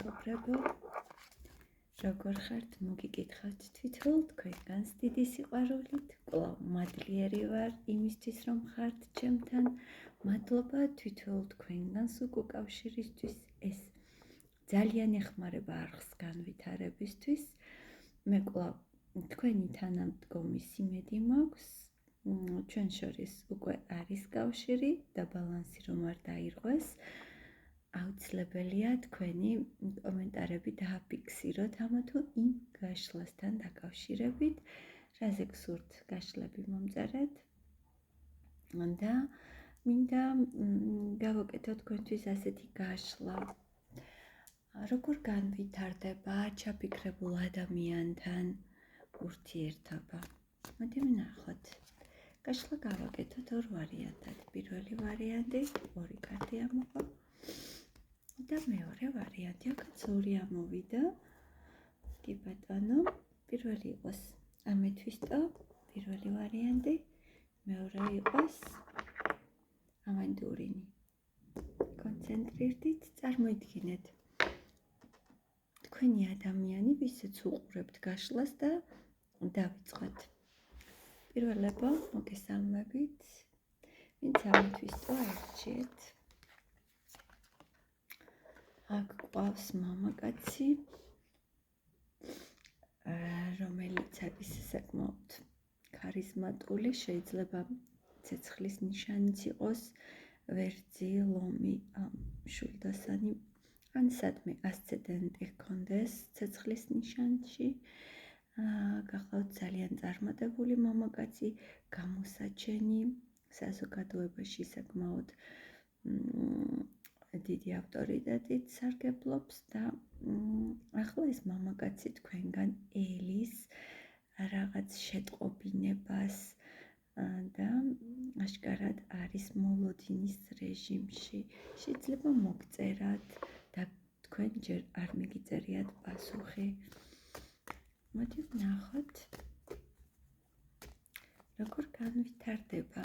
მეგობრებო, როგორ ხართ? მოგიკითხავთ თვითონ თქვენგანს დიდი სიყვარულით, კვლავ მადლიერი ვარ იმისთვის, რომ ხართ ჩემთან. მადლობა თვითონ თქვენგანს უკავშირისთვის, ეს ძალიან ეხმარება არხს განვითარებისთვის. მე კვლავ თქვენი თანამდგომის იმედი მაქვს. ჩვენ შორის უკვე არის კავშირი და ბალანსი რომ არ დაირღვეს. აუცილებელია თქვენი კომენტარები დააფიქსიროთ ამა თუ იმ გაშლასთან დაკავშირებით, რაზე გსურთ გაშლები მომწერეთ და მინდა გავაკეთოთ თქვენთვის ასეთი გაშლა. როგორ განვითარდება ჩაფიქრებულ ადამიანთან ურთიერთობა? მოდი ვნახოთ. გაშლა გავაკეთოთ ორ ვარიანტად. პირველი ვარიანტი, ორი კარტი ამოყვა. და მეორე ვარიანტი, აქაც ორი ამოვიდა. კი ბატონო, პირველი იყოს ამეთვისტო, პირველი ვარიანტი, მეორე იყოს ავანტურინი. კონცენტრირდით, წარმოიდგინეთ. თქვენი ადამიანი, ვისაც უყურებთ გაშლას და დავიწყოთ. პირველებო, მოგესალმებით. ვინც ამეთვისტო აირჩიეთ. აქ ყავს მამაკაცი, რომელიც არის საკმაოდ ქარიზმატული, შეიძლება ცეცხლის ნიშანიც იყოს, ვერძი, ლომი, შვილდასანი, ან სადმე ასცენდენტი ჰქონდეს ცეცხლის ნიშანში. გახლავთ ძალიან წარმატებული მამაკაცი, გამოსაჩენი, საზოგადოებაში საკმაოდ დიდი ავტორიტეტით სარგებლობს და ახლა ეს მამაკაცი თქვენგან ელის რაღაც შეტყობინებას და აშკარად არის მოლოდინის რეჟიმში. შეიძლება მოგწერათ და თქვენ ჯერ არ მიგიწერიათ პასუხი. მოდი ვნახოთ, როგორ განვითარდება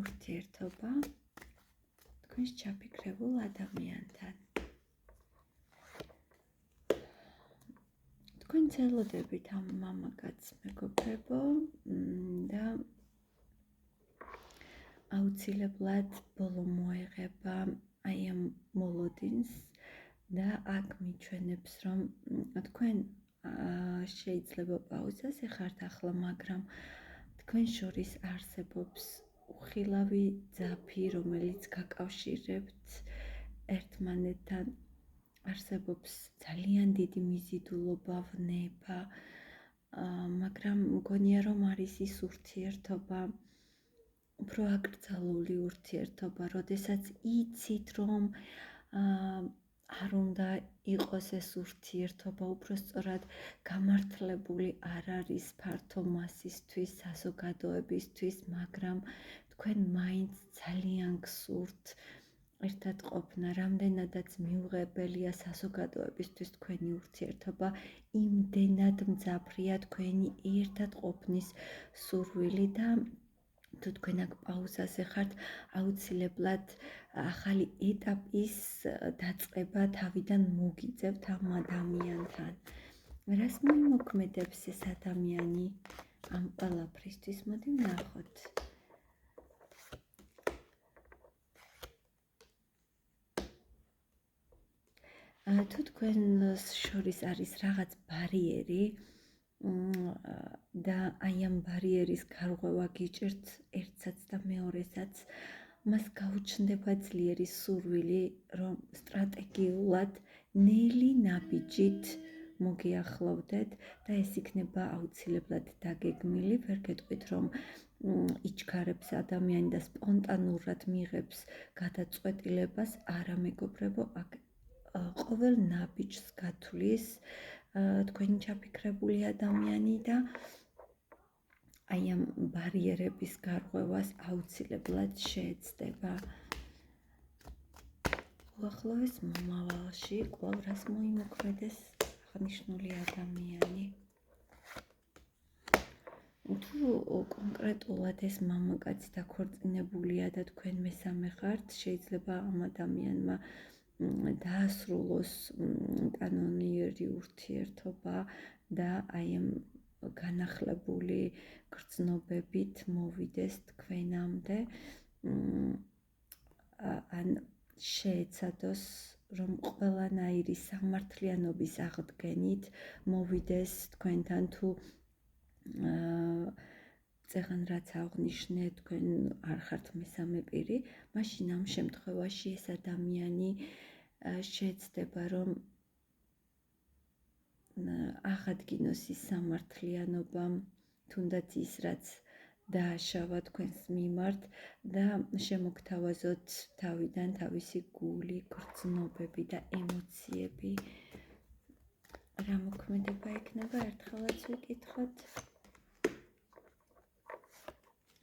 ურთიერთობა თქვენს ჩაფიქრებულ ადამიანთან. თქვენ ცელოდებით ამ მამაკაცს, მეგობრებო, და აუცილებლად ბოლო მოეღება აი ამ მოლოდინს და აქ მიჩვენებს, რომ თქვენ შეიძლება პაუზას ეხართ ახლა, მაგრამ თქვენ შორის არსებობს უხილავი ძაფი, რომელიც გაკავშირებთ ერთმანეთთან, არსებობს ძალიან დიდი მიზიდულობა, ვნება, მაგრამ მგონია, რომ არის ის ურთიერთობა, უფრო აკრძალული ურთიერთობა, როდესაც იცით, რომ არ უნდა იყოს ეს ურთიერთობა, უბრალოდ გამართლებული არ არის ფართო მასისთვის, საზოგადოებისთვის, მაგრამ თქვენ მაინც ძალიან გსურთ ერთად ყოფნა, რამდენადაც მიუღებელია საზოგადოებისთვის თქვენი ურთიერთობა, იმდენად მძაფრია თქვენი ერთად ყოფნის სურვილი და თუ თქვენ აქ პაუზაზე ხართ, აუცილებლად ახალი ეტაპის დაწყება თავიდან მოგიწევთ ამ ადამიანთან. რას მოიმოქმედებს ეს ადამიანი ამ ყველაფრისთვის? მოდი ვნახოთ. თუ თქვენს შორის არის რაღაც ბარიერი და აი ამ ბარიერის გარღვევა გიჭირთ ერთსაც და მეორესაც, მას გაუჩნდება ძლიერი სურვილი, რომ სტრატეგიულად ნელი ნაბიჯით მოგიახლოვდეთ და ეს იქნება აუცილებლად დაგეგმილი. ვერ გეტყვით, რომ იჩქარებს ადამიანი და სპონტანურად მიიღებს გადაწყვეტილებას. არა, მეგობრებო, აქ ყოველ ნაბიჯს გათვლის თქვენი ჩაფიქრებული ადამიანი და აი ამ ბარიერების გარღვევას აუცილებლად შეეცდება. უახლოეს მომავალში კვლავ რას მოიმოქმედეს აღნიშნული ადამიანი. თუ კონკრეტულად ეს მამაკაცი დაქორწინებულია და თქვენ მესამე ხართ, შეიძლება ამ ადამიანმა დაასრულოს კანონიერი ურთიერთობა და აი ამ განახლებული გრძნობებით მოვიდეს თქვენამდე, ან შეეცადოს, რომ ყველანაირი სამართლიანობის აღდგენით მოვიდეს თქვენთან, თუ წეღან რაც აღნიშნე, თქვენ არ ხართ მესამე პირი, მაშინ ამ შემთხვევაში ეს ადამიანი შეეცდება, რომ აღადგინოს ის სამართლიანობა, თუნდაც ის, რაც დააშავა თქვენს მიმართ და შემოგთავაზოთ თავიდან თავისი გული, გრძნობები და ემოციები. რა მოქმედება იქნება, ერთხელაც ვიკითხოთ.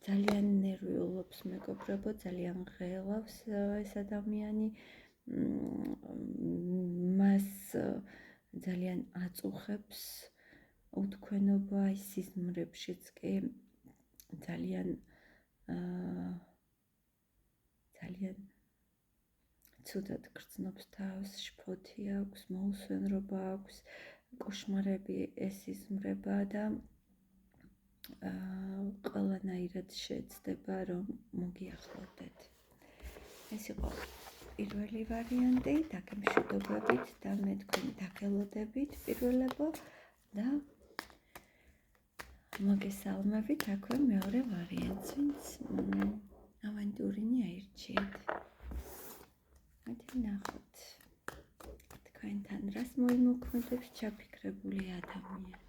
ძალიან ნერვიულობს მეგობრებო, ძალიან ღელავს ეს ადამიანი, მას ძალიან აწუხებს უთქვენობა, ის სიზმრებშიც კი ძალიან ცუდად გრძნობს თავს, შფოთი აქვს, მოუსვენრობა აქვს, კოშმარები ესიზმრება და ყველანაირად შეეცდება, რომ მოგიახლოვდეთ. ეს იყო პირველი ვარიანტი, დაგემშვიდობებით და მე თქვენი დაგელოდებით პირველებო და მოგესალმებით აქვე მეორე ვარიანტს, ვინც ავანტურინი აირჩიეთ. ნახოთ თქვენთან რას მოიმოქმედებს ჩაფიქრებული ადამიანი.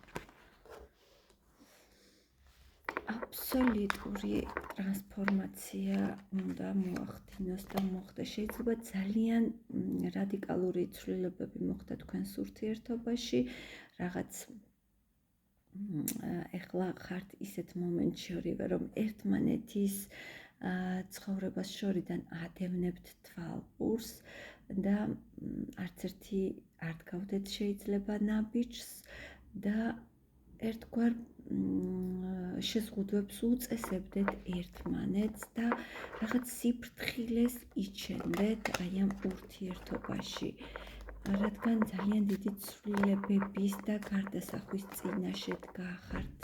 აბსოლუტური ტრანსფორმაცია უნდა მოახდინოს და მოხდეს. შეიძლება ძალიან რადიკალური ცვლილებები მოხდა თქვენს ურთიერთობაში, რაღაც ეხლა ხართ ისეთ მომენტში ორივე, რომ ერთმანეთის ცხოვრებას შორიდან ადევნებთ თვალყურს და არც ერთი არ დგავდეთ შეიძლება ნაბიჯს და ერთგვარ შეზღუდვებს უწესებდეთ ერთმანეთს და რაღაც სიფრთხილეს იჩენდეთ აი ამ ურთიერთობაში, რადგან ძალიან დიდი ცვლილებების და გარდასახვის წინაშე დგახართ.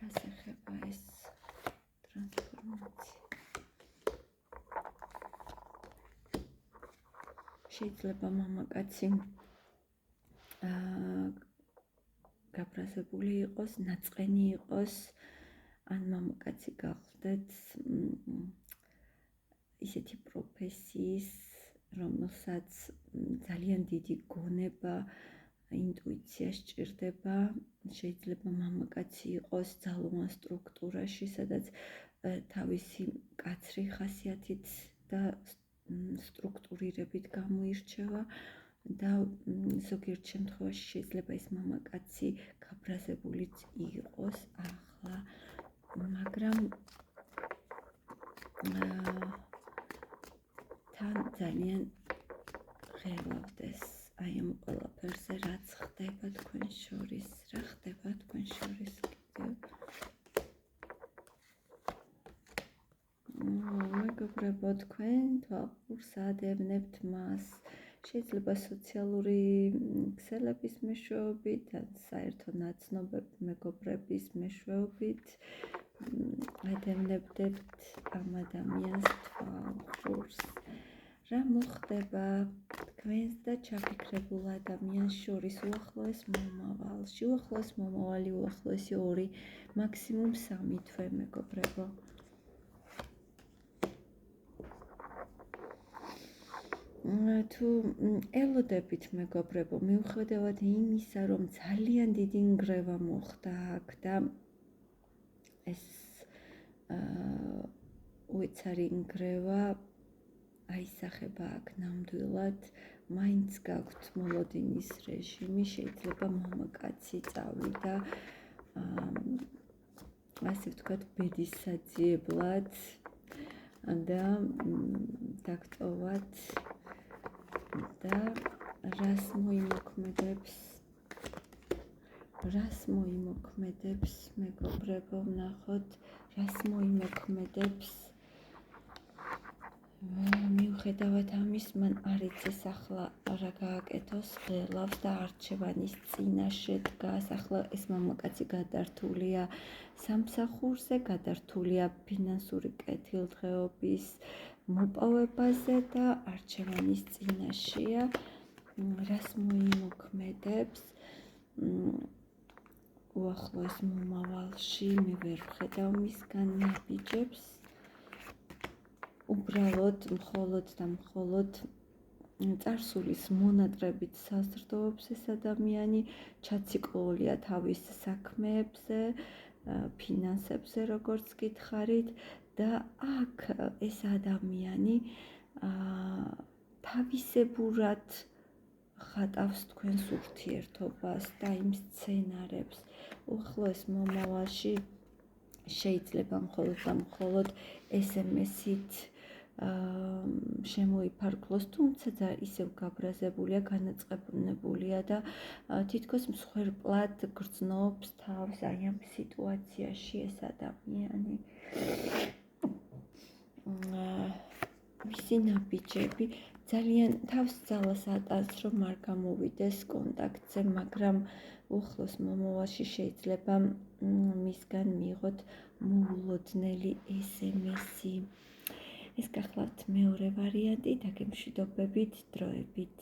რას ეხება ეს ტრანსფორმაცია? შეიძლება მამაკაცი გაბრაზებული იყოს, ნაწყენი იყოს, ან მამაკაცი გახლდეთ ისეთი პროფესიის, რომელსაც ძალიან დიდი გონება, ინტუიცია სჭირდება. შეიძლება მამაკაცი იყოს ძალოვან სტრუქტურაში, სადაც თავისი მკაცრი ხასიათით და სტრუქტურირებით გამოირჩევა და ზოგიერთ შემთხვევაში შეიძლება ეს მამაკაცი გაბრაზებულიც იყოს ახლა, მაგრამ თან ძალიან ღელავდეს აი ამ ყველაფერზე, რაც ხდება თქვენ შორის. რა ხდება თქვენ შორის კიდევ? მეგობრებო, თქვენ თვალყურს ადევნებთ მას. შეიძლება სოციალური ქსელების მეშვეობით, ან საერთო ნაცნობები მეგობრების მეშვეობით ადევნებდებთ ამ ადამიანს თვალყურს. რა მოხდება თქვენს და ჩაფიქრებულ ადამიანს შორის უახლოეს მომავალში? უახლოეს მომავალი, უახლოესი 2, მაქსიმუმ 3 თვე, მეგობრებო. თუ ელოდებით, მეგობრებო, მიუხედავად იმისა, რომ ძალიან დიდი ნგრევა მოხდა აქ და ეს უეცარი ნგრევა აისახება აქ ნამდვილად, მაინც გაქვთ მოლოდინის რეჟიმი, შეიძლება მამაკაცი წავიდა ასე ვთქვათ ბედისაძიებლად და დაგტოვათ და რას მოიმოქმედებს მეგობრებო, ვნახოთ რას მოიმოქმედებს მიუხედავად ამის, მან არ იცის ახლა რა გააკეთოს, ღელავს და არჩევანის წინაშე დგას. ახლა ეს მამაკაცი გადართულია სამსახურზე, გადართულია ფინანსური კეთილდღეობის მოპოვებაზე და არჩევანის წინაშეა. რას მოიმოქმედებს უახლოეს მომავალში, მე ვერ ვხედავ მისგან ნაბიჯებს. უბრალოდ მხოლოდ და მხოლოდ წარსულის მონატრებით საზრდოობს ეს ადამიანი, ჩაციკლულია თავის საქმეებზე, ფინანსებზე, როგორც გითხარით და აქ ეს ადამიანი თავისებურად ხატავს თქვენს ურთიერთობას და იმ სცენარებს. უახლოეს მომავალში შეიძლება მხოლოდ და მხოლოდ SMS-ით შემოიფარგლოს, თუმცა ისევ გაბრაზებულია, განაწყენებულია და თითქოს მსხვერპლად გრძნობს თავს აი ამ სიტუაციაში ეს ადამიანი. მისი ნაბიჯები ძალიან თავს ძალას ატანს, რომ არ გამოვიდეს კონტაქტზე, მაგრამ უახლოეს მომავალში შეიძლება მისგან მიიღოთ მოულოდნელი SMS-ი. ეს გახლავთ მეორე ვარიანტი, დაგემშვიდობებით დროებით.